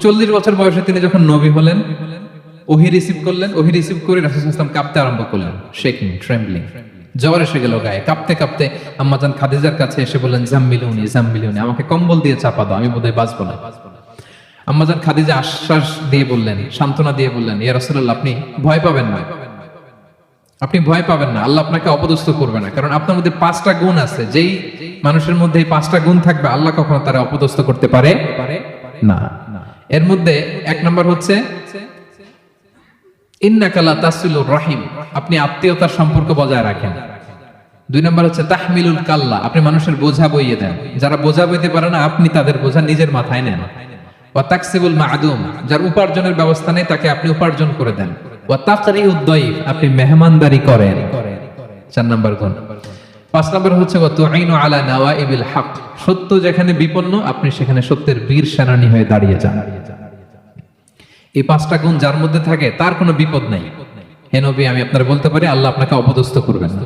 40 বছর বয়সে তিনি যখন নবী হলেন, ওহী রিসিভ করলেন, ওহী রিসিভ করে রাসূল সাল্লাল্লাহু আলাইহি ওয়াসাল্লাম কাঁপতে আরম্ভ করলেন, শেকিং, ট্রেম্বলিং, জ্বর এসে গেল গায়ে। কাঁপতে কাঁপতে আম্মাজান খাদিজার কাছে এসে বললেন, জাম্মিলুনি জাম্মিলুনি, আমাকে কম্বল দিয়ে চাপা দাও, আমি বোধহয় বাঁচবো না। আম্মাজান খাদিজা আশ্বাস দিয়ে বললেন, সান্ত্বনা দিয়ে বললেন, ইয়া রাসূলুল্লাহ, আপনি ভয় পাবেন না, আপনি ভয় পাবেন না, আল্লাহ আপনাকে অপদস্থ করবে না। কারণ আপনার মধ্যে 5টা গুণ আছে, যেই মানুষের মধ্যে এই 5টা গুণ থাকবে আল্লাহ কখনো তারা অপদস্থ করতে পারে না। এর মধ্যে 1 নম্বর হচ্ছে ইন্নাকা লা তাসিলুর রাহিম, আপনি আত্মীয়তার সম্পর্ক বজায় রাখেন। 2 নম্বর হচ্ছে তাহমিলুল কাল্লা, আপনি মানুষের বোঝা বইয়ে দেন। যারা বোঝা বইতে পারে না, আপনি তাদের বোঝা নিজের মাথায় নেন। ওয়া তাকসিবুল মা'দুম, যার উপার্জনের ব্যবস্থা নেই তাকে আপনি উপার্জন করে দেন। ওয়া তাকরিউদ দাইফ, আপনি মেহমানদারি করেন। 4 নম্বর গুণ। 5 নম্বর হচ্ছে ওয়া তুঈনু আলা নাওয়াইবিল হক, সত্য যেখানে বিপন্ন আপনি সেখানে সত্যের বীর সেনানী হয়ে দাঁড়িয়ে যান। এই 5টা গুণ যার মধ্যে থাকে তার কোনো বিপদ নাই। হে নবী, আমি আপনার বলতে পারি আল্লাহ আপনাকে অপদস্থ করবেন না।